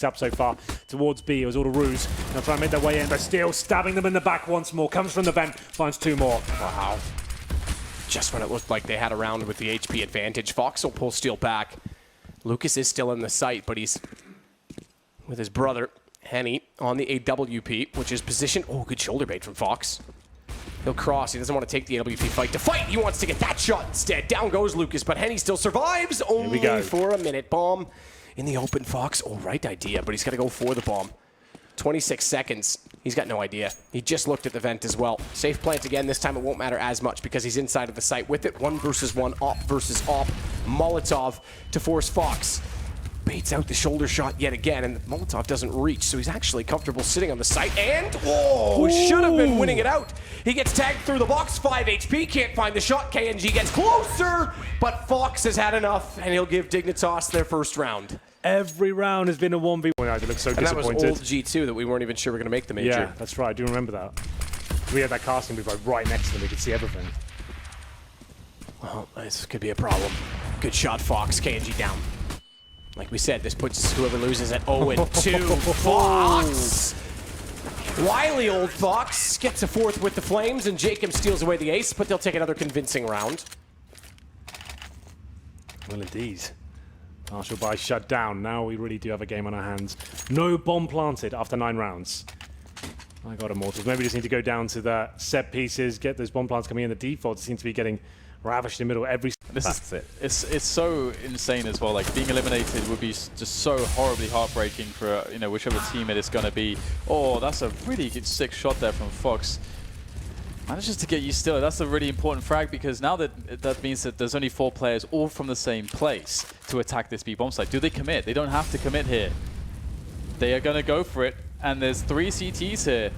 Up so far towards B. It was all a ruse. They'll try and make their way in, but still stabbing them in the back once more. Comes from the vent, finds 2 more. Wow. Just when it looked like they had a round with the HP advantage, Fox will pull Steel back. Lucas is still in the site, but he's with his brother, Henny, on the AWP, which is positioned. Oh, good shoulder bait from Fox. He'll cross. He doesn't want to take the AWP fight to fight. He wants to get that shot instead. Down goes Lucas, but Henny still survives. Only for a minute. Bomb in the open, Fox. Oh, right idea, but he's got to go for the bomb. 26 seconds. He's got no idea. He just looked at the vent as well. Safe plant again. This time it won't matter as much because he's inside of the site with it. 1 versus 1, op versus op. Molotov to force Fox. Baits out the shoulder shot yet again, and Molotov doesn't reach, so he's actually comfortable sitting on the site, and whoa, should have been winning it out. He gets tagged through the box, 5 HP, can't find the shot. KNG gets closer, but Fox has had enough, and he'll give Dignitas their first round. Every round has been a 1v1. I look so disappointed. And that was old G2 that we weren't even sure we were going to make the major. Yeah, that's right. I do remember that. We had that casting booth right next to them. We could see everything. Well, this could be a problem. Good shot, Fox. KNG down. Like we said, this puts whoever loses at 0-2. Fox! Wily old Fox gets a 4th with the Flames, and Jacob steals away the ace, but they'll take another convincing round. Well, indeed. Marshall by shut down. Now we really do have a game on our hands. No bomb planted after 9 rounds. My God, Immortals. Maybe we just need to go down to the set pieces, get those bomb plants coming in. The default seems to be getting ravished in the middle every. That's it. It's so insane as well. Like being eliminated would be just so horribly heartbreaking for whichever team it is going to be. Oh, that's a really good sick shot there from Fox. Manages to get you still. That's a really important frag because now that means that there's only 4 players all from the same place to attack this B bomb site. Do they commit? They don't have to commit here. They are going to go for it, and there's 3 CTs here.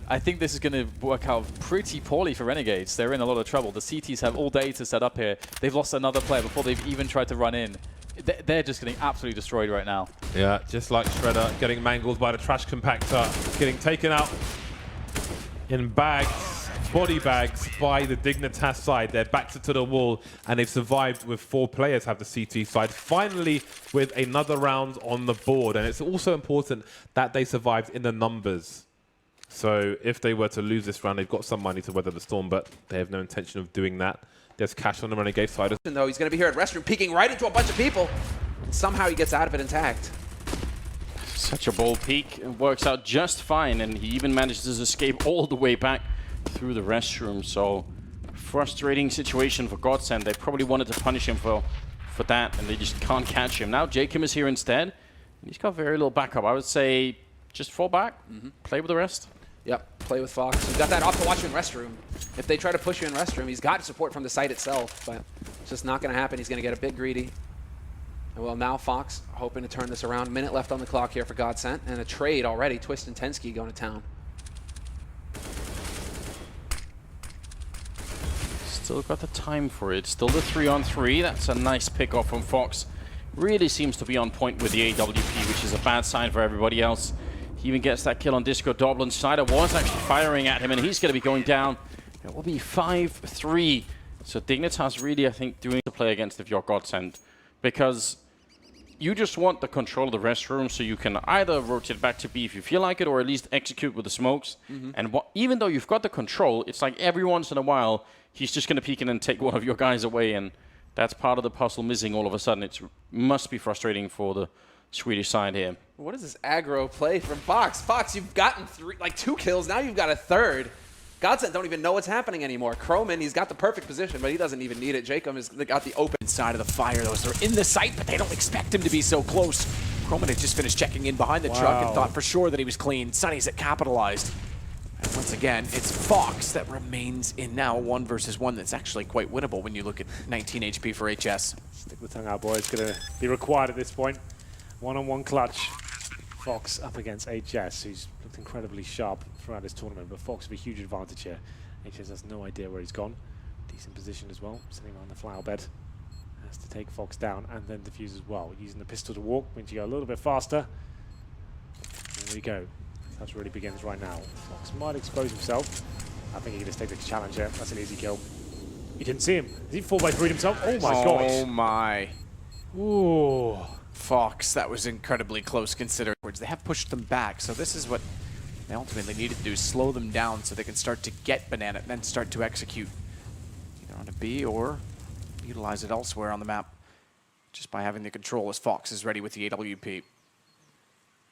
I think this is going to work out pretty poorly for Renegades. They're in a lot of trouble. The CTs have all day to set up here. They've lost another player before they've even tried to run in. They're just getting absolutely destroyed right now. Yeah, just like Shredder, getting mangled by the trash compactor, getting taken out in bags, body bags by the Dignitas side. Their backs are to the wall, and they've survived with 4 players have the CT side. Finally, with another round on the board, and it's also important that they survived in the numbers. So if they were to lose this round, they've got some money to weather the storm, but they have no intention of doing that. There's cash on the Renegade side. Though he's going to be here at restroom, peeking right into a bunch of people. And somehow he gets out of it intact. Such a bold peek. It works out just fine, and he even manages to escape all the way back through the restroom. So frustrating situation for Godsend. They probably wanted to punish him for that, and they just can't catch him. Now Jacob is here instead, and he's got very little backup. I would say just fall back, play with the rest. Yep, play with Fox. He's got that off to watch you in restroom. If they try to push you in restroom, he's got support from the site itself, but it's just not going to happen. He's going to get a bit greedy. And well, now Fox hoping to turn this around. Minute left on the clock here for Godsent, and a trade already. Twist and Tensky going to town. Still got the time for it. Still the 3-on-3. That's a nice pick off from Fox. Really seems to be on point with the AWP, which is a bad sign for everybody else. He even gets that kill on Disco Doblin. Snyder was actually firing at him, and he's going to be going down. It will be 5-3. So Dignitas really, I think, doing the play against if you're Godsend, because you just want the control of the restroom so you can either rotate back to B if you feel like it, or at least execute with the smokes. And even though you've got the control, it's like every once in a while, he's just going to peek in and take one of your guys away, and that's part of the puzzle missing all of a sudden. It must be frustrating for the Swedish side here. What is this aggro play from Fox? Fox, you've gotten 2 kills. Now you've got a 3rd. Godsent don't even know what's happening anymore. Croman, he's got the perfect position, but he doesn't even need it. Jacob has got the open Side of the fire, though, they're in the site, but they don't expect him to be so close. Croman had just finished checking in behind the truck and thought for sure that he was clean. Sunny's at capitalized. And once again, it's Fox that remains in now 1 versus 1. That's actually quite winnable when you look at 19 HP for HS. Stick the tongue out, boys. It's going to be required at this point. 1-on-1 clutch. Fox up against HS, who's looked incredibly sharp throughout this tournament, but Fox with a huge advantage here. HS has no idea where he's gone. Decent position as well, sitting on the flower bed. Has to take Fox down and then defuse as well. Using the pistol to walk, means you go a little bit faster. There we go. That really begins right now. Fox might expose himself. I think he can just take the challenge here. That's an easy kill. You didn't see him. Did he 4x3 himself? Oh my gosh. Oh my. Ooh. Fox. That was incredibly close considering. They have pushed them back, so this is what they ultimately needed to do, slow them down so they can start to get Banana and then start to execute either on a B or utilize it elsewhere on the map just by having the control as Fox is ready with the AWP.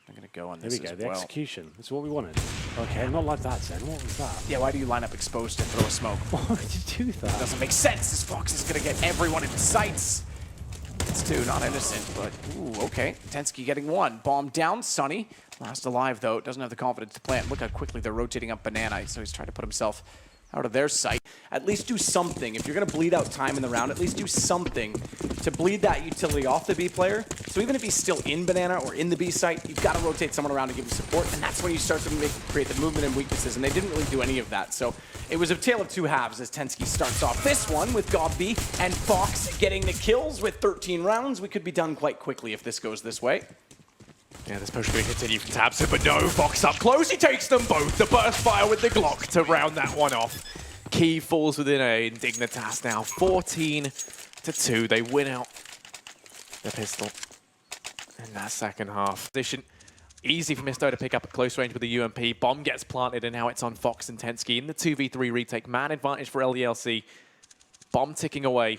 I'm going to go on this There we go, as the well. execution. That's what we wanted. Okay, not like that, Zen. What was that? Yeah, why do you line up exposed and throw a smoke? Why would you do that? Doesn't make sense. This Fox is going to get everyone in sights. It's two, not innocent, but ooh, okay. Tensky getting one. Bomb down, Sunny. Last alive, though. Doesn't have the confidence to plant. Look how quickly they're rotating up Banana, so he's trying to put himself out of their sight. At least do something. If you're going to bleed out time in the round, at least do something to bleed that utility off the B player. So even if he's still in Banana or in the B site, you've got to rotate someone around to give him support, and that's when you start to create the movement and weaknesses, and they didn't really do any of that. So it was a tale of two halves as Tensky starts off this one with Gob B and Fox getting the kills with 13 rounds. We could be done quite quickly if this goes this way. Yeah, this push going to continue from Tabs, but no, Fox up close, he takes them both. The burst fire with the Glock to round that one off. Key falls within a Dignitas now, 14-2. They win out the pistol in that second half. Position easy for Misto to pick up at close range with the UMP. Bomb gets planted, and now it's on Fox and Tensky in the 2v3 retake. Man advantage for LELC. Bomb ticking away.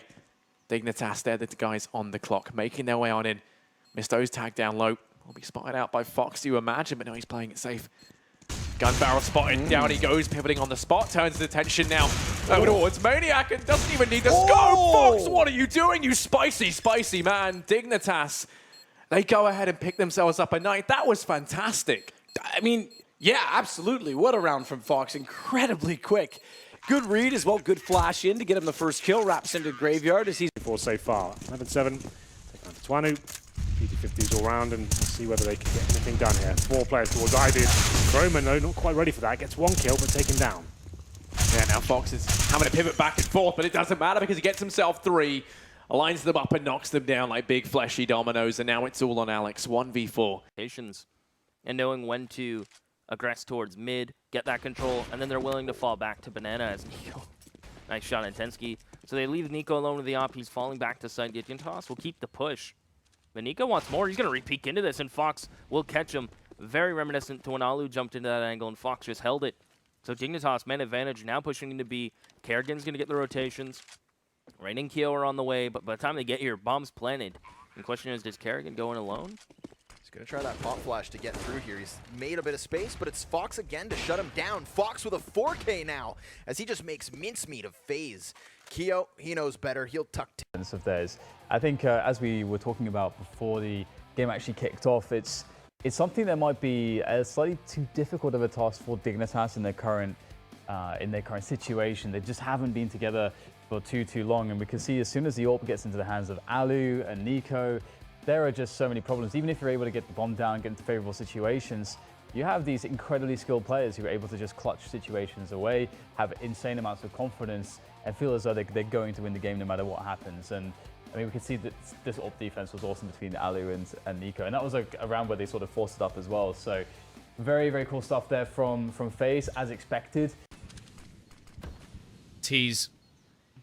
Dignitas, they're the guys on the clock, making their way on in. Misto's tagged down low. Will be spotted out by Fox, you imagine, but no, he's playing it safe. Gun barrel spotted, down he goes, pivoting on the spot, turns his attention now over towards Maniac and doesn't even need the scope. Fox, what are you doing, you spicy, spicy man? Dignitas, they go ahead and pick themselves up a night. That was fantastic. I mean, yeah, absolutely. What a round from Fox. Incredibly quick. Good read as well. Good flash in to get him the first kill. Wraps into Graveyard as he's... Four so far. 11-7. Take on to Twanu. 50-50s all round and see whether they can get anything done here. 4 players towards Ivy. Roman, though, not quite ready for that. Gets 1 kill, but taken down. Yeah, now Fox is having to pivot back and forth, but it doesn't matter because he gets himself 3, aligns them up and knocks them down like big fleshy dominoes, and now it's all on Alex, 1v4. And knowing when to aggress towards mid, get that control, and then they're willing to fall back to Banana as Nico. Nice shot on Tensky. So they leave Nico alone with the op. He's falling back to side. Dignitas will keep the push. But Nico wants more. He's going to re-peek into this, and Fox will catch him. Very reminiscent to when Alu jumped into that angle, and Fox just held it. So Dignitas, man advantage, now pushing into B. Kerrigan's going to get the rotations. Rain and Keo are on the way, but by the time they get here, bomb's planted. And the question is, does Kerrigan go in alone? He's going to try that pop flash to get through here. He's made a bit of space, but it's Fox again to shut him down. Fox with a 4K now, as he just makes mincemeat of FaZe. Keo, he knows better. He'll tuck of theirs. I think as we were talking about before the game actually kicked off, it's something that might be slightly too difficult of a task for Dignitas in their current situation. They just haven't been together for too long, and we can see as soon as the AWP gets into the hands of Alu and Nico, there are just so many problems. Even if you're able to get the bomb down, get into favorable situations, you have these incredibly skilled players who are able to just clutch situations away, have insane amounts of confidence, and feel as though they're going to win the game no matter what happens. And I mean, we can see that this AWP defense was awesome between Alu and Nico, and that was a round where they sort of forced it up as well. So very, very cool stuff there from FaZe, as expected. He's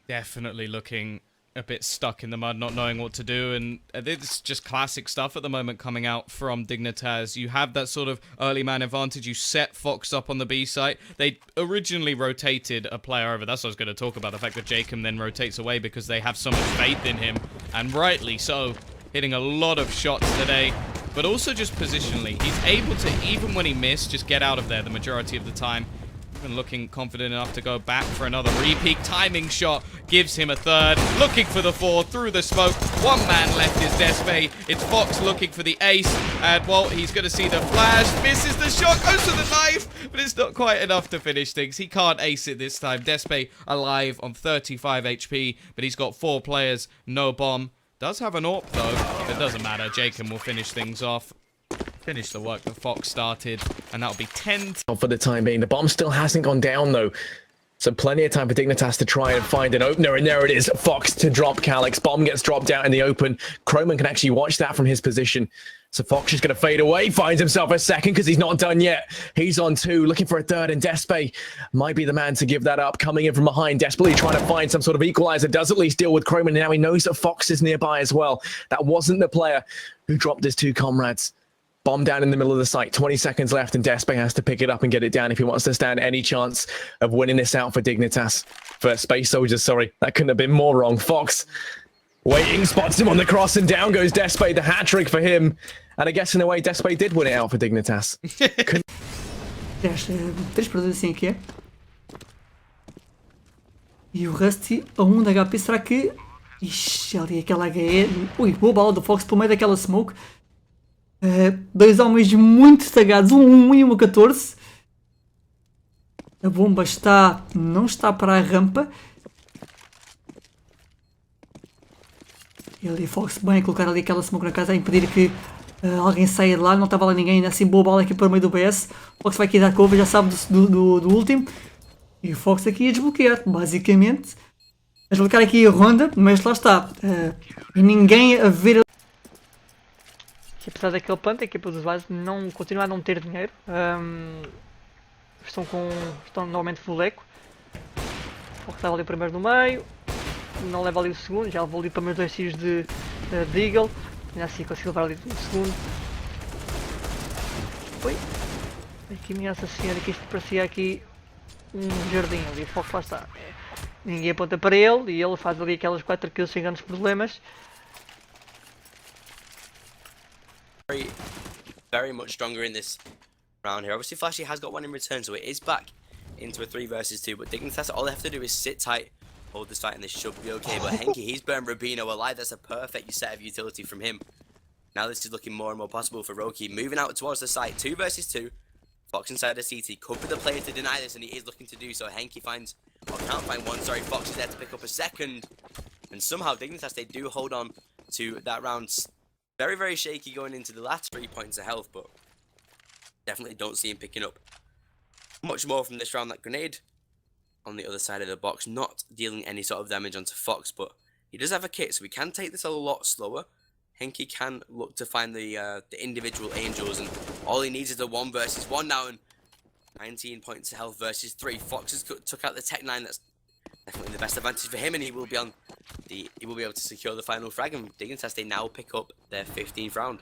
definitely looking a bit stuck in the mud, not knowing what to do, and it's just classic stuff at the moment coming out from Dignitas. You have that sort of early man advantage. You set Fox up on the B site. They originally rotated a player over. That's what I was going to talk about, the fact that Jacob then rotates away because they have so much faith in him, and rightly so, hitting a lot of shots today, but also just positionally. He's able to, even when he missed, just get out of there the majority of the time. Even looking confident enough to go back for another repeat. Timing shot gives him a third. Looking for the 4 through the smoke. One man left is Despe. It's Fox looking for the ace. And, well, he's going to see the flash. Misses the shot. Goes to the knife. But it's not quite enough to finish things. He can't ace it this time. Despe alive on 35 HP. But he's got 4 players. No bomb. Does have an AWP, though. It doesn't matter. Jacob will finish things off. Finish the work that Fox started, and that'll be 10 for the time being. The bomb still hasn't gone down, though. So plenty of time for Dignitas to try and find an opener, and there it is. Fox to drop Calyx. Bomb gets dropped out in the open. Croman can actually watch that from his position. So Fox is going to fade away, finds himself a second because he's not done yet. He's on 2, looking for a third, and Despe might be the man to give that up. Coming in from behind, desperately trying to find some sort of equalizer. Does at least deal with Croman, and now he knows that Fox is nearby as well. That wasn't the player who dropped his 2 comrades. Bomb down in the middle of the site, 20 seconds left, and Despe has to pick it up and get it down if he wants to stand any chance of winning this out for Dignitas. For Space Soldiers, sorry. That couldn't have been more wrong. Fox waiting, spots him on the cross, and down goes Despe, the hat-trick for him. And I guess in a way, Despe did win it out for Dignitas. 3 para 2 assim que é. E o Rusty a 1 de HP, será que... Ixi, ali aquela HE... Ui, boa bala do Fox pelo meio daquela smoke. 2 homens muito tagados, um 1 e uma 14. A bomba não está para a rampa. E ali Fox bem a colocar ali aquela smoke na casa, a impedir que alguém saia de lá. Não estava lá ninguém, ainda assim boa bala aqui para o meio do BS. Fox vai aqui dar cover, já sabe do último. E o Fox aqui a desbloquear, basicamente. A desbloquear aqui a ronda, mas lá está. E ninguém a ver. Apesar daquele plant, a equipa dos Vaz continua a não ter dinheiro. Estão normalmente full eco. O que estava ali primeiro no meio. Não leva ali o segundo. Já levou ali para meus 2 tiros de Deagle. Ainda assim conseguiu levar ali o segundo. Oi. Aqui minha Nossa Senhora, que isto parecia aqui um jardim ali. O foco lá está. Ninguém aponta para ele e ele faz ali aquelas 4 kills sem grandes problemas. Very much stronger in this round here. Obviously Flashy has got 1 in return, so it is back into a 3 versus 2, but Dignitas, all they have to do is sit tight, hold this fight, and this should be okay. But Henke, he's burned Rubino alive. That's a perfect set of utility from him. Now this is looking more and more possible for Roki, moving out towards the site. 2 versus 2. Fox inside the CT, could be the player to deny this, and he is looking to do so. Henke finds, or can't find one, sorry, Fox is there to pick up a second. And somehow Dignitas, they do hold on to that round. Very, very shaky going into the last 3 points of health, but definitely don't see him picking up much more from this round. That grenade on the other side of the box, not dealing any sort of damage onto Fox, but he does have a kit, so we can take this a lot slower. Henke can look to find the individual angels, and all he needs is a 1 versus 1 now, and 19 points of health versus 3. Fox has took out the Tech 9. That's definitely the best advantage for him, and he will be able to secure the final frag, and Dignitas, they now pick up their 15th round.